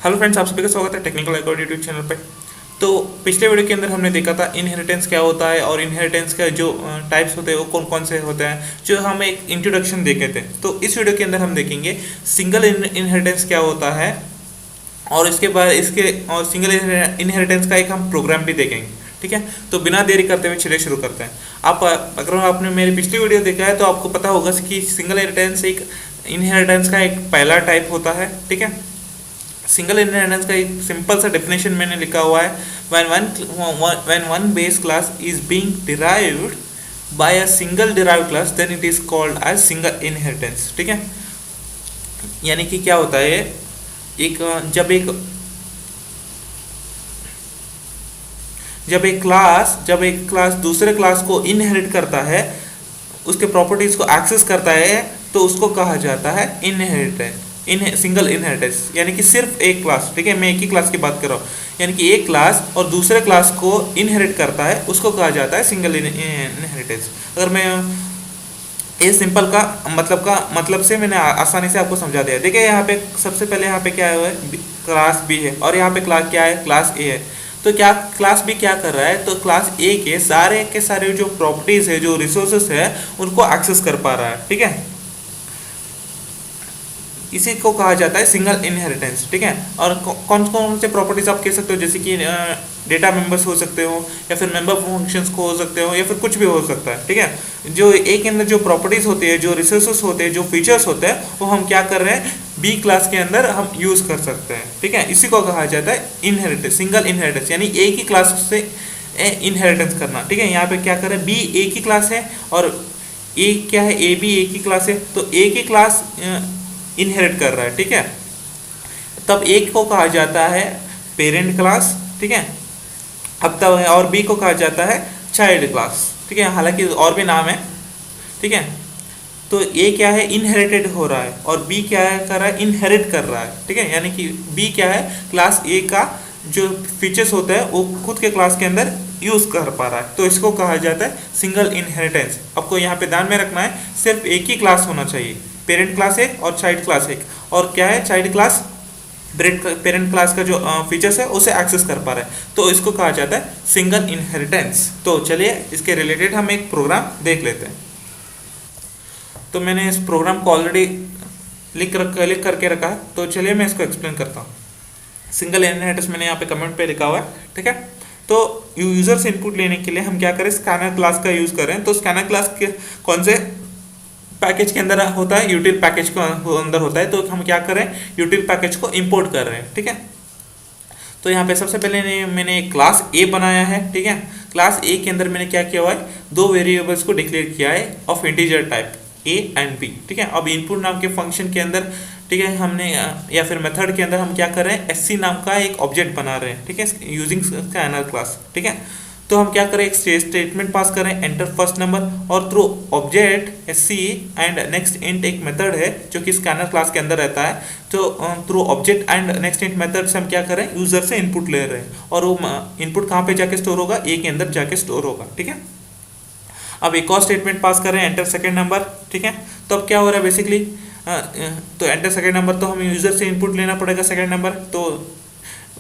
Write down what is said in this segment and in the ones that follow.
Hello friends, आप सभी का स्वागत है टेक्निकल अकॉर्ड यूट्यूब चैनल पे। तो पिछले वीडियो के अंदर हमने देखा था इनहेरिटेंस क्या होता है और इनहेरिटेंस का जो टाइप्स होते हैं वो कौन कौन से होते हैं, जो हम एक इंट्रोडक्शन देखे थे। तो इस वीडियो के अंदर हम देखेंगे सिंगल इनहेरिटेंस क्या होता है और इसके बाद इसके और सिंगल इनहेरिटेंस का एक हम प्रोग्राम भी देखेंगे। ठीक है, तो बिना देरी करते हुए चलिए शुरू करते हैं। आप अगर आपने मेरी पिछली वीडियो देखा है तो आपको पता होगा कि सिंगल इनहेरिटेंस का एक पहला टाइप होता है। ठीक है, सिंगल इनहेरिटेंस का एक सिंपल सा डेफिनेशन मैंने लिखा हुआ है। when one base class is being derived by a single derived class then it is called as single inheritance। ठीक है, यानी कि क्या होता है, एक जब एक क्लास दूसरे क्लास को इनहेरिट करता है, उसके प्रॉपर्टीज को एक्सेस करता है, तो उसको कहा जाता है सिंगल इनहेरिटेंस। यानी कि सिर्फ एक क्लास, ठीक है, मैं एक ही क्लास की बात कर रहा हूँ, यानी कि एक क्लास और दूसरे क्लास को इनहेरिट करता है, उसको कहा जाता है सिंगल इनहेरिटेंस। अगर मैं ये सिंपल का मतलब से मैंने आसानी से आपको समझा दिया। देखिए यहाँ पे सबसे पहले यहाँ पे क्या है, क्लास बी है और यहाँ पे क्लास क्या है, क्लास ए है। तो क्या क्लास बी क्या कर रहा है, तो क्लास ए के सारे जो प्रॉपर्टीज है, जो रिसोर्सेस है, उनको एक्सेस कर पा रहा है। ठीक है, इसी को कहा जाता है सिंगल इनहेरिटेंस। ठीक है, और कौन कौन से प्रॉपर्टीज आप कह सकते हो, जैसे कि डेटा मेंबर्स हो सकते हो, या फिर मेंबर फंक्शंस को हो सकते हो, या फिर कुछ भी हो सकता है। ठीक है, जो ए के अंदर जो प्रॉपर्टीज होती है, जो रिसोर्सेस होते हैं, जो फीचर्स होते हैं, वो हम क्या कर रहे हैं, बी क्लास के अंदर हम यूज कर सकते हैं। ठीक है, इसी को कहा जाता है इनहेरिटेंस, सिंगल इनहेरिटेंस, यानी एक ही क्लास से इनहेरिटेंस करना। ठीक है, यहाँ पे क्या कर रहे हैं, बी एक ही क्लास है और ए क्या है, ए भी एक ही क्लास है, तो एक ही क्लास इनहेरिट कर रहा है। ठीक है, तब एक को कहा जाता है पेरेंट क्लास। ठीक है, अब तब है, और बी को कहा जाता है चाइल्ड क्लास। ठीक है, हालांकि और भी नाम है। ठीक है, तो ए क्या है, इनहेरिटेड हो रहा है, और बी क्या है, कर रहा है, इनहेरिट कर रहा है। ठीक है, यानी कि बी क्या है, क्लास ए का जो फीचर्स होता है वो खुद के क्लास के अंदर यूज कर पा रहा है, तो इसको कहा जाता है सिंगल इनहेरिटेंस। आपको यहाँ पे ध्यान में रखना है, सिर्फ एक ही क्लास होना चाहिए, पेरेंट क्लास एक और चाइल्ड क्लास एक। और क्या है, चाइल्ड क्लास पेरेंट क्लास का जो फीचर्स है उसे एक्सेस कर पा रहा है, तो इसको कहा जाता है सिंगल इनहेरिटेंस। तो चलिए इसके रिलेटेड हम एक प्रोग्राम देख लेते हैं। तो मैंने इस प्रोग्राम को ऑलरेडी लिख करके रखा है, तो चलिए मैं इसको एक्सप्लेन करता हूँ। सिंगल इनहेरिटेंस मैंने यहाँ पे कमेंट पे लिखा हुआ है। ठीक है, तो यूजर से इनपुट लेने के लिए हम क्या करें, स्कैनर क्लास का यूज करें। तो स्कैनर क्लास के कौन से पैकेज के अंदर होता है, यूटिल पैकेज के अंदर होता है, तो हम क्या करें, यूटिल पैकेज को इंपोर्ट कर रहे हैं। ठीक है, तो यहाँ पे सबसे पहले मैंने क्लास ए बनाया है। ठीक है, क्लास ए के अंदर मैंने क्या किया हुआ है, दो वेरिएबल्स को डिक्लेयर किया है of integer type A and B. ठीक है, अब इनपुट नाम के फंक्शन के अंदर, ठीक है, हमने या फिर मेथड के अंदर हम क्या कर रहे हैं, एससी नाम का एक ऑब्जेक्ट बना रहे हैं। ठीक है, यूजिंग स्कैनर क्लास। ठीक है, तो हम क्या करें, एक स्टेटमेंट पास करें, एंटर फर्स्ट नंबर, और through object SC and next int एक मेथड है जो कि स्कैनर क्लास के अंदर रहता है। तो through object and next int method से हम क्या करें, यूजर से इनपुट ले रहे हैं, और वो इनपुट कहाँ पे जाके स्टोर होगा, ए के अंदर जाके स्टोर होगा। ठीक है, अब एक और स्टेटमेंट पास करें, एंटर सेकेंड नंबर। ठीक है, तो अब क्या हो रहा है बेसिकली, तो एंटर सेकेंड नंबर, तो हमें यूजर से इनपुट लेना पड़ेगा सेकेंड नंबर। तो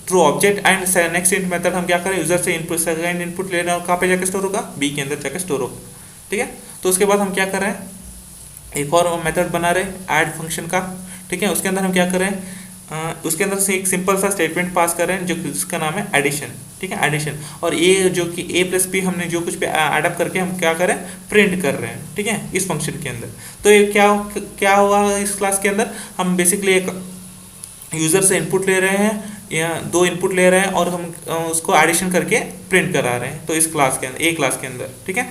through object and next int method हम क्या करें, यूजर से इनपुट सेकेंड इनपुट लेना, और कहाँ पे जाके स्टोर होगा, बी के अंदर जाके स्टोर होगा। ठीक है, तो उसके बाद हम क्या कर रहे हैं, एक और मेथड बना रहे हैं ऐड फंक्शन का। ठीक है, उसके अंदर हम क्या करें, उसके अंदर से एक सिंपल सा स्टेटमेंट पास कर रहे हैं जो जिसका नाम है एडिशन। ठीक है, एडिशन, और ये जो कि ए प्लस बी हमने जो कुछ पे एडअप करके हम क्या करें, प्रिंट कर रहे हैं। ठीक है, इस फंक्शन के अंदर। तो ये क्या हुआ इस क्लास के अंदर, हम बेसिकली एक यूजर से इनपुट ले रहे हैं, या दो इनपुट ले रहे हैं, और हम उसको एडिशन करके प्रिंट करा रहे हैं, तो इस क्लास के अंदर, ए क्लास के अंदर। ठीक है,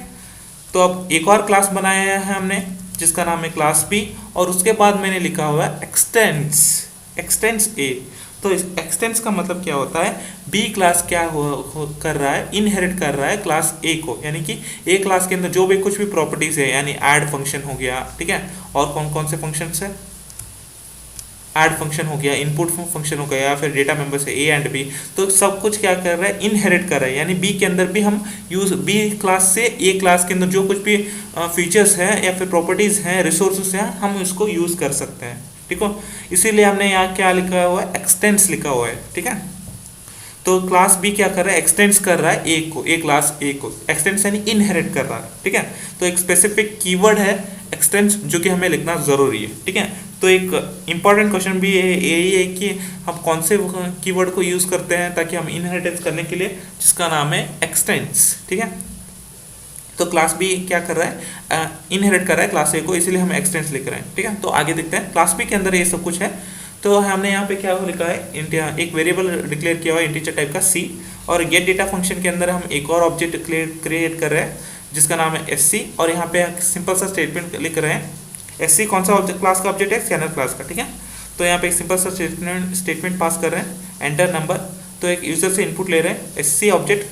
तो अब एक और क्लास बनाया है हमने जिसका नाम है क्लास बी, और उसके बाद मैंने लिखा हुआ है एक्सटेंस ए। तो इस एक्सटेंस का मतलब क्या होता है, बी क्लास क्या कर रहा है, इनहेरिट कर रहा है क्लास ए को, यानी कि ए क्लास के अंदर जो भी कुछ भी प्रॉपर्टीज है, यानी ऐड फंक्शन हो गया। ठीक है, और कौन कौन से फंक्शंस है, ऐड फंक्शन हो गया, इनपुट फंक्शन हो गया, या फिर डेटा मेंबर्स है ए एंड बी, तो सब कुछ क्या कर रहा है, इनहेरिट कर रहा है। यानी बी के अंदर भी हम बी क्लास से ए क्लास के अंदर जो कुछ भी फीचर्स हैं या फिर प्रॉपर्टीज हैं, रिसोर्सेज हैं, हम इसको यूज कर सकते हैं। ठीक हो, इसीलिए हमने यहाँ क्या लिखा हुआ है, एक्सटेंस लिखा हुआ है, ठीक है। तो क्लास बी क्या कर रहा है, एक्सटेंस कर रहा है ए को, ए क्लास ए को, एक्सटेंस यानी इनहेरिट कर रहा है, ठीक है। तो एक स्पेसिफिक कीवर्ड है एक्सटेंस जो कि हमें लिखना जरूरी है, ठीक है। तो एक इंपॉर्टेंट क्वेश्चन भी यही है कि हम कौन से कीवर्ड को यूज करते हैं ताकि हम इनहेरिटेंस करने के लिए, जिसका नाम है एक्सटेंस, ठीक है। तो क्लास बी क्या कर रहा है, इनहेरिट कर रहा है क्लास ए को, इसीलिए हम एक्सटेंस लिख रहे हैं, ठीक है। तो आगे देखते हैं, क्लास बी के अंदर ये सब कुछ है। तो हमने यहाँ पे क्या लिखा है, एक वेरिएबल डिक्लेयर किया हुआ है इंटीजर टाइप का सी, और गेट डेटा फंक्शन के अंदर हम एक और ऑब्जेक्ट क्रिएट कर रहे हैं जिसका नाम है एस सी, और यहाँ पे सिंपल सा स्टेटमेंट लिख रहे हैं। एस सी कौन सा ऑब्जेक्ट क्लास का ऑब्जेक्ट है, स्कैनर क्लास का, ठीक है। तो यहाँ पे एक सिंपल सा स्टेटमेंट पास कर रहे हैं, एंटर नंबर। तो एक यूजर से इनपुट ले रहे हैं, एस सी ऑब्जेक्ट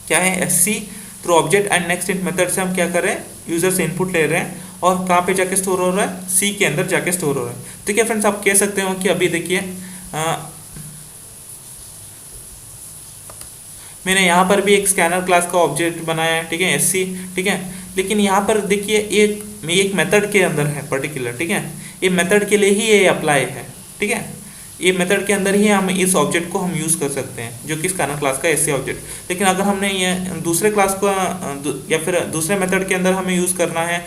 क्या है, S C through object and nextInt method से हम क्या कर रहे हैं, यूजर से इनपुट ले रहे हैं, और कहाँ पे जाके स्टोर हो रहा है, सी के अंदर जाके स्टोर हो रहा है। ठीक है फ्रेंड्स, आप कह सकते हो कि अभी देखिए मैंने यहाँ पर भी एक स्कैनर क्लास का ऑब्जेक्ट बनाया है, ठीक है, एस सी, ठीक है। लेकिन यहाँ पर देखिए एक मेथड के अंदर है पर्टिकुलर, ठीक है, ये मेथड के लिए ही ये अप्लाई है, ठीक है। ये मेथड के अंदर ही हम इस ऑब्जेक्ट को हम यूज़ कर सकते हैं जो कि स्कैनर क्लास का एस ऑब्जेक्ट। लेकिन अगर हमने ये दूसरे क्लास को या फिर दूसरे मेथड के अंदर हमें यूज़ करना है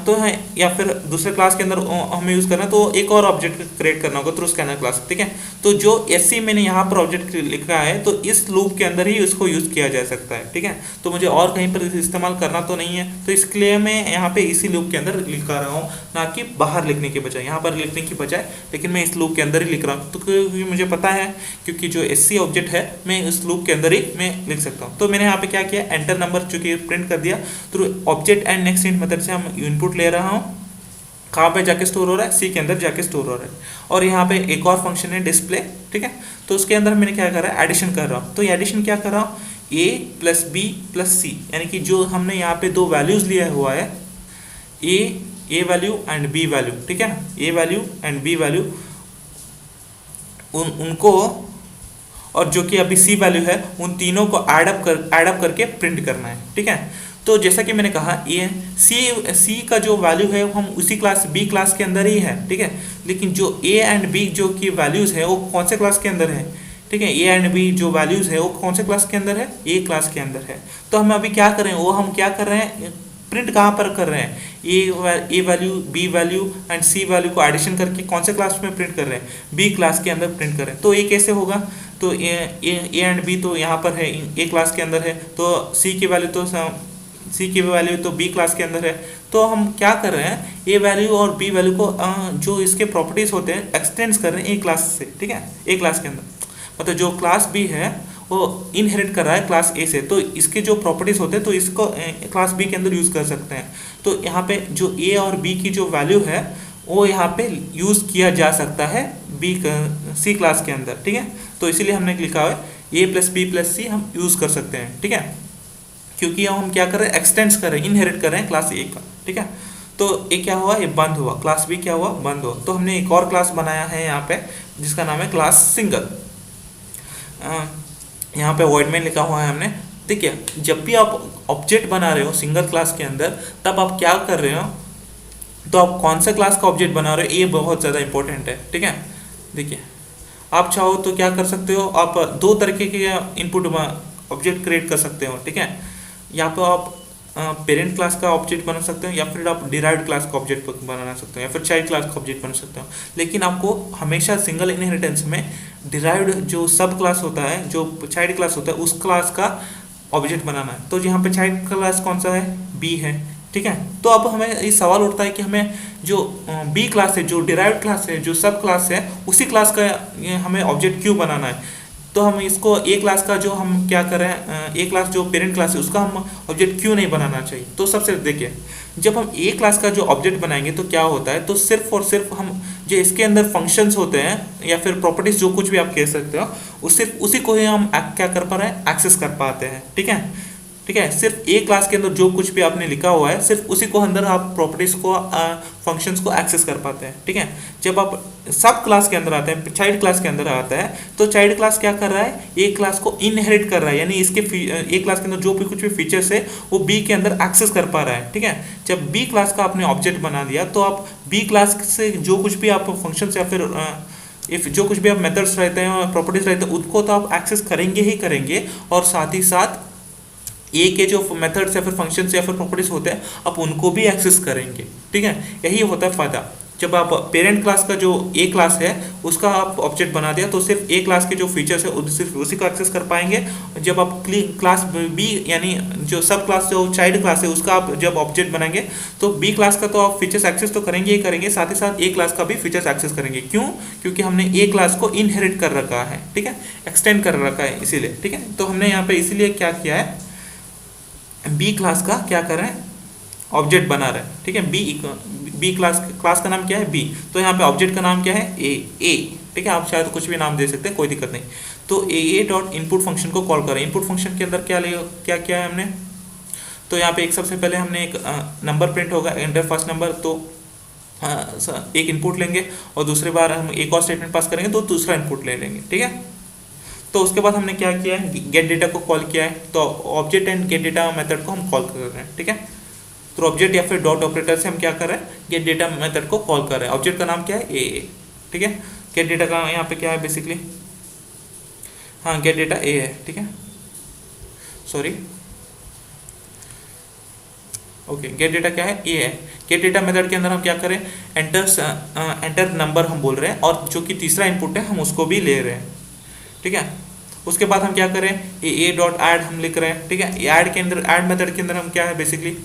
तो है, या फिर दूसरे क्लास के अंदर हमें यूज़ करना है तो एक और ऑब्जेक्ट क्रिएट करना होगा थ्रू स्कैनर क्लास, ठीक है। तो जो एस सी मैंने यहाँ पर ऑब्जेक्ट लिखा है तो इस लूप के अंदर ही इसको यूज़ किया जा सकता है, ठीक है। तो मुझे और कहीं पर इस्तेमाल करना तो नहीं है, तो इसके लिए मैं यहाँ पे इसी लूप के अंदर लिखा रहा हूँ, ना कि बाहर लिखने के बजाय, यहाँ पर लिखने की बजाय, लेकिन मैं इस लूप के अंदर ही लिख रहा हूँ। तो क्योंकि मुझे पता है, क्योंकि जो एस सी ऑब्जेक्ट है मैं इस लूप के अंदर ही मैं लिख सकता हूँ। तो मैंने यहाँ पे क्या किया, एंटर नंबर चूंकि प्रिंट कर दिया, through object and nextInt method से हम इनपुट ले रहा हूँ, कहाँ पे जाके स्टोर हो रहा है, सी के अंदर जाके स्टोर हो रहा है। और यहाँ पे एक और फंक्शन है डिस्प्ले, ठीक है। तो उसके अंदर मैंने क्या कर रहा है, एडिशन कर रहा हूँ। तो ये एडिशन क्या कर रहा हूँ, ए प्लस बी प्लस सी, यानी कि जो हमने यहाँ पे दो वैल्यूज लिया हुआ है, ए वैल्यू एंड बी वैल्यू, ठीक है, ए वैल्यू एंड बी वैल्यू, उनको और जो कि अभी सी वैल्यू है उन तीनों को एड अप करके प्रिंट करना है, ठीक है। तो जैसा कि मैंने कहा ए सी का जो वैल्यू है हम उसी क्लास बी क्लास के अंदर ही है, ठीक है। लेकिन जो ए एंड बी जो की वैल्यूज है वो कौन से क्लास के अंदर है, ठीक है, ए एंड बी जो वैल्यूज है वो कौन से क्लास के अंदर है, ए क्लास के अंदर है। तो हम अभी क्या कर रहे हैं, वो हम क्या कर रहे हैं, प्रिंट कहाँ पर कर रहे हैं, A value B value and C value को एडिशन करके कौन से क्लास में प्रिंट कर रहे हैं, बी क्लास के अंदर प्रिंट कर रहे हैं। तो ये कैसे होगा, तो ए एंड बी तो यहाँ पर है, ए क्लास के अंदर है, तो सी की वैल्यू तो बी क्लास के अंदर है। तो हम क्या कर रहे हैं, ए वैल्यू और बी वैल्यू को जो इसके प्रॉपर्टीज होते हैं एक्सटेंड कर रहे हैं ए क्लास से, ठीक है, ए क्लास के अंदर। मतलब जो क्लास बी है वो इनहेरिट कर रहा है क्लास ए से, तो इसके जो प्रॉपर्टीज होते हैं तो इसको क्लास बी के अंदर यूज़ कर सकते हैं। तो यहाँ पे जो ए और बी की जो वैल्यू है वो यहाँ पे यूज़ किया जा सकता है बी सी क्लास के अंदर, ठीक है। तो इसीलिए हमने लिखा है ए प्लस बी प्लस सी हम यूज़ कर सकते हैं, ठीक है, क्योंकि हम क्या कर रहे हैं, एक्सटेंड कर रहे हैं, इनहेरिट कर रहे हैं क्लास ए का, ठीक है। तो ये क्या हुआ, ये बंद हुआ, क्लास बी क्या हुआ, बंद हुआ। तो हमने एक और क्लास बनाया है यहाँ पे जिसका नाम है क्लास सिंगल। यहाँ पे वॉइड मेन लिखा हुआ है हमने। देखिए जब भी आप ऑब्जेक्ट बना रहे हो सिंगल क्लास के अंदर, तब आप क्या कर रहे हो, तो आप कौन सा क्लास का ऑब्जेक्ट बना रहे हो ये बहुत ज़्यादा इंपॉर्टेंट है, ठीक है। देखिए आप चाहो तो क्या कर सकते हो, आप दो तरीके के इनपुट ऑब्जेक्ट क्रिएट कर सकते हो, ठीक है। या तो आप पेरेंट क्लास का ऑब्जेक्ट बना सकते हो, या फिर आप डिराइव्ड क्लास का ऑब्जेक्ट बना सकते हो, या फिर चाइल्ड क्लास का ऑब्जेक्ट बना सकते हो। लेकिन आपको हमेशा सिंगल इनहेरिटेंस में डिराइव्ड जो सब क्लास होता है, जो चाइल्ड क्लास होता है, उस क्लास का ऑब्जेक्ट बनाना है। तो यहाँ पे चाइल्ड क्लास कौन सा है, बी है, ठीक है। तो अब हमें ये सवाल उठता है कि हमें जो बी क्लास है, जो डिराइव्ड क्लास है, जो सब क्लास है, उसी क्लास का हमें ऑब्जेक्ट क्यों बनाना है। तो हम इसको ए क्लास का जो हम क्या कर रहे हैं, ए क्लास जो पेरेंट क्लास है उसका हम ऑब्जेक्ट क्यों नहीं बनाना चाहिए। तो सबसे देखिए, जब हम ए क्लास का जो ऑब्जेक्ट बनाएंगे तो क्या होता है, तो सिर्फ और सिर्फ हम जो इसके अंदर फंक्शंस होते हैं या फिर प्रॉपर्टीज जो कुछ भी आप कह सकते हो, उस सिर्फ उसी को ही हम क्या कर पा रहे हैं, एक्सेस कर पाते हैं, ठीक है। ठीक है। सिर्फ ए क्लास के अंदर जो कुछ भी आपने लिखा हुआ है सिर्फ उसी को अंदर आप प्रॉपर्टीज को फंक्शंस को एक्सेस कर पाते हैं, ठीक है। जब आप सब क्लास के अंदर आते हैं, चाइल्ड क्लास के अंदर आता है, तो चाइल्ड क्लास क्या कर रहा है, ए क्लास को इनहेरिट कर रहा है, यानी इसके ए क्लास के अंदर जो भी कुछ भी फीचर्स है वो बी के अंदर एक्सेस कर पा रहा है, ठीक है। जब बी क्लास का आपने ऑब्जेक्ट बना दिया तो आप बी क्लास से जो कुछ भी आप फंक्शंस या फिर इफ जो कुछ भी आप मेथड्स रहते हैं, प्रॉपर्टीज रहते हैं, उनको तो आप एक्सेस करेंगे ही करेंगे, और साथ ही साथ ए के जो मेथड्स या फिर फंक्शंस या फिर प्रॉपर्टीज होते हैं आप उनको भी एक्सेस करेंगे, ठीक है। यही होता है फ़ायदा। जब आप पेरेंट क्लास का जो ए क्लास है उसका आप ऑब्जेक्ट बना दिया तो सिर्फ ए क्लास के जो फीचर्स है सिर्फ उसी को एक्सेस कर पाएंगे। जब आप क्लास बी यानी जो सब क्लास जो चाइल्ड क्लास है उसका आप जब ऑब्जेक्ट बनाएंगे तो बी क्लास का तो आप फीचर्स एक्सेस तो करेंगे ही करेंगे, साथ ही साथ ए क्लास का भी फीचर्स एक्सेस करेंगे। क्यों? क्योंकि हमने ए क्लास को इनहेरिट कर रखा है, ठीक है, एक्सटेंड कर रखा है इसीलिए, ठीक है। तो हमने यहाँ पे इसीलिए क्या किया है, बी क्लास का क्या कर रहे हैं, ऑब्जेक्ट बना रहे हैं, ठीक है। बी क्लास का नाम क्या है, बी, तो यहाँ पे ऑब्जेक्ट का नाम क्या है, ए, ठीक है। आप शायद कुछ भी नाम दे सकते हैं, कोई दिक्कत नहीं। तो ए डॉट इनपुट फंक्शन को कॉल करें। इनपुट फंक्शन के अंदर क्या किया है हमने, तो यहाँ पे एक सबसे पहले हमने एक नंबर प्रिंट होगा, एंटर फर्स्ट नंबर, तो एक इनपुट लेंगे और दूसरी बार हम एक और स्टेटमेंट पास करेंगे तो दूसरा इनपुट ले लेंगे, ठीक है। तो उसके बाद हमने क्या किया है, गेट डेटा को कॉल किया है, तो object and gate data method को हम कॉल कर रहे हैं, ठीक है। तो ऑब्जेक्ट या फिर डॉट ऑपरेटर से हम क्या कर रहे हैं, गेट डेटा मेथड को कॉल कर रहे हैं। ऑब्जेक्ट का नाम क्या है, ए, ठीक है। गेट डेटा का यहाँ पे क्या है बेसिकली, हाँ गेट डेटा ए है, ठीक है, सॉरी, ओके। गेट डेटा क्या है, ए है। गेट डेटा मेथड के अंदर हम क्या करें, एंटर नंबर हम बोल रहे हैं, और जो कि तीसरा इनपुट है हम उसको भी ले रहे हैं, ठीक है। उसके बाद हम क्या करें, ए डॉट ऐड हम लिख रहे हैं, ठीक है। ऐड के अंदर, ऐड मेथड के अंदर हम क्या है बेसिकली,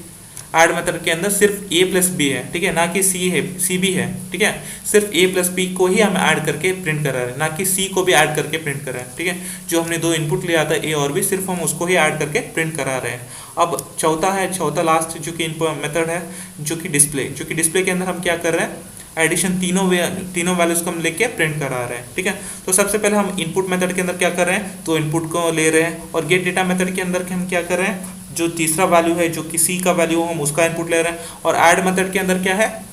ऐड मेथड के अंदर सिर्फ ए प्लस बी है, ठीक है, ना कि सी भी है, ठीक है। सिर्फ ए प्लस बी को ही हम ऐड करके प्रिंट करा रहे हैं, ना कि सी को भी ऐड करके प्रिंट कर रहे हैं, ठीक है। जो हमने दो इनपुट लिया था ए और बी, सिर्फ हम उसको ही ऐड करके प्रिंट करा रहे हैं। अब चौथा लास्ट जो कि मेथड है, जो कि डिस्प्ले के अंदर हम क्या कर रहे हैं, एडिशन तीनों वैल्यूज को हम लेके प्रिंट करा रहे हैं, ठीक है। तो सबसे पहले हम इनपुट मेथड के अंदर क्या कर रहे हैं, तो इनपुट को ले रहे हैं, और गेट डेटा मेथड के अंदर हम क्या कर रहे हैं, जो तीसरा वैल्यू है जो कि सी का वैल्यू हो हम उसका इनपुट ले रहे हैं। और ऐड मेथड के अंदर क्या है,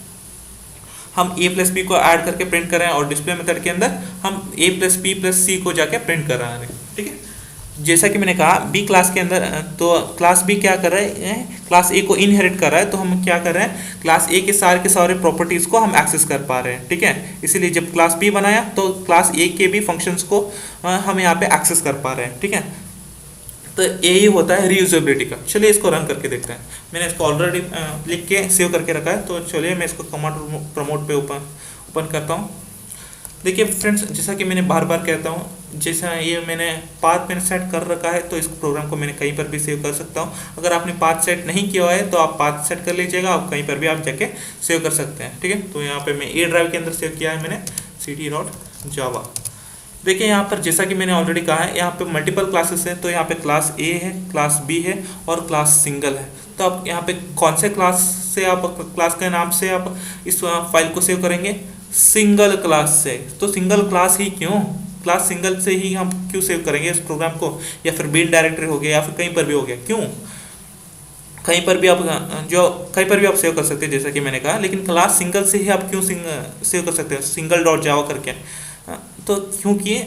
हम ए प्लस बी को ऐड करके प्रिंट कर रहे हैं, और डिस्प्ले मेथड के अंदर हम ए प्लस बी प्लस सी को जाके प्रिंट करा रहे हैं, ठीक है। जैसा कि मैंने कहा बी क्लास के अंदर, तो क्लास बी क्या कर रहा है, क्लास ए को इनहेरिट कर रहा है, तो हम क्या कर रहे हैं, क्लास ए के सारे प्रॉपर्टीज को हम एक्सेस कर पा रहे हैं, ठीक है। इसीलिए जब क्लास बी बनाया तो क्लास ए के भी फंक्शंस को हम यहाँ पे एक्सेस कर पा रहे हैं, ठीक है। तो यही होता है रीयूजेबिलिटी का। चलिए इसको रन करके देखते हैं। मैंने इसको ऑलरेडी लिख के सेव करके रखा है, तो चलिए मैं इसको कमांड प्रमोट पे ओपन करता हूँ। देखिए फ्रेंड्स, जैसा कि मैंने बार बार कहता हूँ, जैसा ये मैंने पाथ मैंने सेट कर रखा है, तो इस प्रोग्राम को मैंने कहीं पर भी सेव कर सकता हूँ। अगर आपने पाथ सेट नहीं किया हुआ है तो आप पाथ सेट कर लीजिएगा, आप कहीं पर भी आप जाके सेव कर सकते हैं, ठीक है। तो यहाँ पे मैं ए ड्राइव के अंदर सेव किया है मैंने, cd.java। देखिए यहाँ पर जैसा कि मैंने ऑलरेडी कहा है, यहाँ पे मल्टीपल क्लासेस हैं, तो यहाँ पे क्लास ए है, क्लास बी है और क्लास सिंगल है। तो आप यहाँ पे कौन से क्लास से, आप क्लास के नाम से आप इस फाइल को सेव करेंगे, सिंगल क्लास से। तो सिंगल क्लास ही क्यों, क्लास सिंगल से ही हम क्यों सेव करेंगे इस प्रोग्राम को, या फिर बिन डायरेक्टरी हो गया या फिर कहीं पर भी हो गया, क्यों, कहीं पर भी आप सेव कर सकते हैं जैसा कि मैंने कहा, लेकिन क्लास सिंगल से ही आप क्यों सेव कर सकते हैं, single.java करके। तो क्योंकि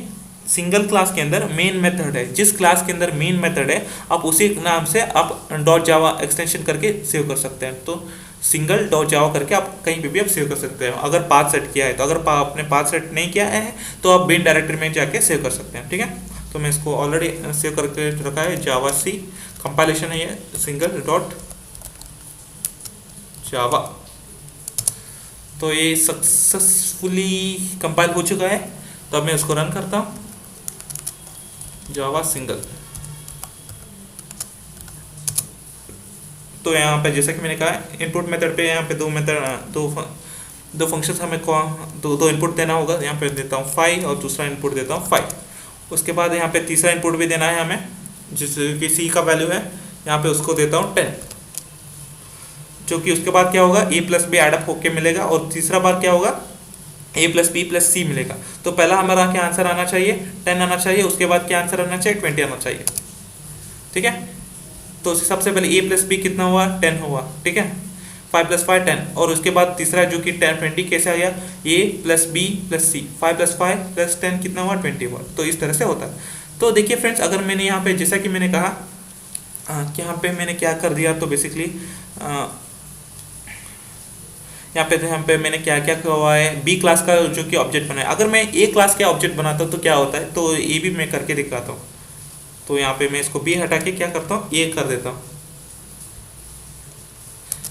सिंगल क्लास के अंदर मेन मेथड है, जिस क्लास के अंदर मेन मेथड है आप उसी नाम से आप .java एक्सटेंशन करके सेव कर सकते हैं। तो single.java करके आप कहीं पे भी आप सेव कर सकते हैं अगर पाथ सेट किया है। तो अगर आपने पाथ सेट नहीं किया है तो आप बिन डायरेक्टरी में जाके सेव कर सकते हैं, ठीक है। तो मैं इसको ऑलरेडी सेव करके रखा है, जावा सी कंपाइलेशन है ये, single.java। तो ये सक्सेसफुली कंपाइल हो चुका है। तो अब मैं इसको रन करता हूँ, जावा सिंगल। तो यहाँ पे जैसा कि मैंने कहा इनपुट मेथड पे यहाँ पे दो फंक्शंस हमें दो इनपुट देना होगा। यहाँ पे देता हूँ 5 और दूसरा इनपुट देता हूँ 5। उसके बाद यहाँ पे तीसरा इनपुट भी देना है हमें, जिसकी सी का वैल्यू है, यहाँ पे उसको देता हूँ 10, जो कि उसके बाद क्या होगा, ए प्लस बी एडअप होके मिलेगा, और तीसरा बार क्या होगा, ए प्लस बी प्लस सी मिलेगा। तो पहला हमारा क्या आंसर आना चाहिए, 10 आना चाहिए, उसके बाद क्या आंसर आना चाहिए, 20 आना चाहिए, ठीक है। तो सबसे पहले ए प्लस बी कितना हुआ, 10 हुआ, ठीक है, 5 + 5 10, और उसके बाद तीसरा जो कि 10 20 कैसे आ गया, ए प्लस बी प्लस सी, 5 + 5 + 10 कितना हुआ, 20 हुआ। तो इस तरह से होता है। तो देखिए फ्रेंड्स, अगर मैंने यहाँ पे जैसा कि मैंने कहा कि यहाँ पे मैंने क्या कर दिया, तो बेसिकली यहाँ पे मैंने क्या क्या किया हुआ है, बी क्लास का जो कि ऑब्जेक्ट बनाया। अगर मैं ए क्लास का ऑब्जेक्ट बनाता हूँ तो क्या होता है, तो ये भी मैं करके दिखाता हूँ। तो यहाँ पे मैं इसको बी हटा के क्या करता हूँ, ए कर देता हूँ।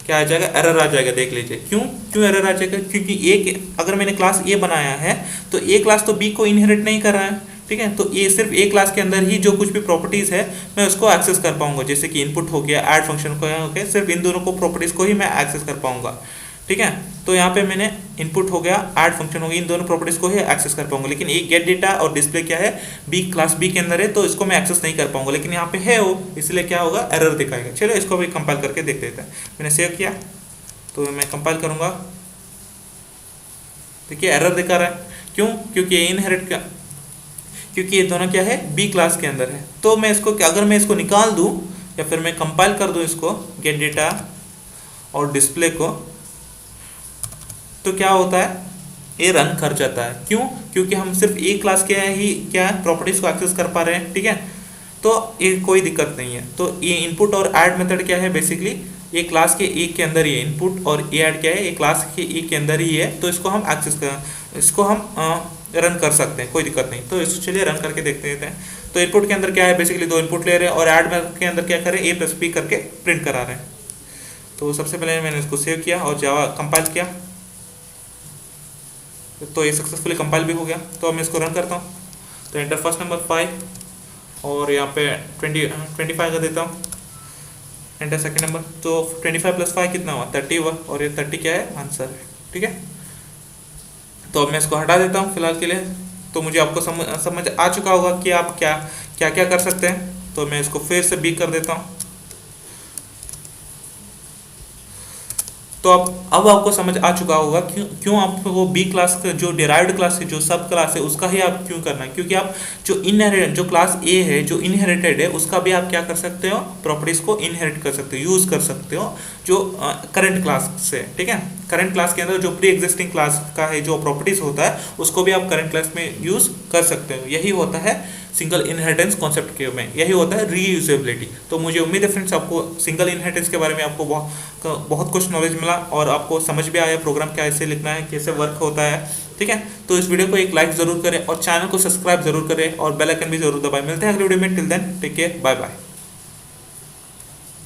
क्या आ जाएगा, एरर आ जाएगा, देख लीजिए। क्यों एरर आ जाएगा, क्योंकि ए, अगर मैंने क्लास ए बनाया है तो ए क्लास तो बी को इनहेरिट नहीं कर रहा है, ठीक है। तो ये सिर्फ ए क्लास के अंदर ही जो कुछ भी प्रॉपर्टीज है मैं उसको एक्सेस कर पाऊंगा, जैसे कि इनपुट हो गया, ऐड फंक्शन हो गया, सिर्फ इन दोनों को प्रॉपर्टीज को ही मैं एक्सेस कर पाऊंगा, ठीक है। तो यहाँ पे मैंने इनपुट हो गया, ऐड फंक्शन हो गया, इन दोनों प्रॉपर्टीज को ही एक्सेस कर पाऊंगा। लेकिन एक गेट डेटा और डिस्प्ले क्या है, बी क्लास बी के अंदर है, तो इसको मैं एक्सेस नहीं कर पाऊंगा। लेकिन यहाँ पे है वो, इसलिए क्या होगा, एरर दिखाएगा। चलो इसको भी कंपाइल करके देख लेते हैं। मैंने सेव किया तो मैं कंपाइल करूंगा, देखिए एरर दिखा रहा है। क्यों, क्योंकि ये इनहेरिट का, क्योंकि ये दोनों क्या है, बी क्लास के अंदर है। तो मैं इसको, अगर मैं इसको निकाल दूं या फिर मैं कंपाइल कर दूं इसको, गेट डेटा और डिस्प्ले को, तो क्या होता है, ये रन कर जाता है। क्यों, क्योंकि हम सिर्फ ए क्लास के ही क्या प्रॉपर्टीज को एक्सेस कर पा रहे हैं, ठीक है। तो ये कोई दिक्कत नहीं है। तो ये इनपुट और ऐड मेथड क्या है, बेसिकली ये क्लास के ए के अंदर ही है इनपुट, और ए ऐड क्या है, ये क्लास के ए के अंदर ही है। तो इसको हम एक्सेस कर, इसको हम रन कर सकते हैं, कोई दिक्कत नहीं। तो इसको चलिए रन करके देखते हैं। तो इनपुट के अंदर क्या है, बेसिकली 2 इनपुट ले रहे हैं, और ऐड के अंदर क्या करें, ए प्लस बी करके प्रिंट करा रहे हैं। तो सबसे पहले मैंने इसको सेव किया और जावा कंपाइल किया, तो ये सक्सेसफुली कंपाइल भी हो गया। तो अब मैं इसको रन करता हूँ। तो एंटर फर्स्ट नंबर 5 और यहाँ पे 25 का देता हूँ, एंटर सेकंड नंबर। तो 25 + 5 कितना हुआ, 30 हुआ, और ये 30 क्या है, आंसर है, ठीक है। तो अब मैं इसको हटा देता हूँ फिलहाल के लिए। तो मुझे आपको समझ आ चुका होगा कि आप क्या क्या क्या कर सकते हैं। तो मैं इसको फिर से बी कर देता हूँ। तो अब आपको समझ आ चुका होगा क्यों आपको वो बी क्लास का जो डिराइव्ड क्लास है, जो सब क्लास है, उसका ही आप क्यों करना है। क्योंकि आप जो इनहेरिट, जो क्लास ए है, जो इनहेरिटेड है, उसका भी आप क्या कर सकते हो, प्रॉपर्टीज को इनहेरिट कर सकते हो, यूज कर सकते हो, जो करंट क्लास से, ठीक है। करंट क्लास के अंदर जो प्री एग्जिस्टिंग क्लास का है जो प्रॉपर्टीज होता है, उसको भी आप करंट क्लास में यूज कर सकते हो। यही होता है सिंगल इनहेरिटेंस कॉन्सेप्ट के में, यही होता है रीयूजेबिलिटी। तो मुझे उम्मीद है फ्रेंड्स, आपको सिंगल इनहेरिटेंस के बारे में आपको बहुत कुछ नॉलेज मिला, और आपको समझ भी आया प्रोग्राम कैसे लिखना है, कैसे वर्क होता है, ठीक है। तो इस वीडियो को एक लाइक जरूर करें और चैनल को सब्सक्राइब जरूर करें और बेल आइकन भी जरूर दबाएं। मिलते हैं अगले वीडियो में, till then take care, bye bye.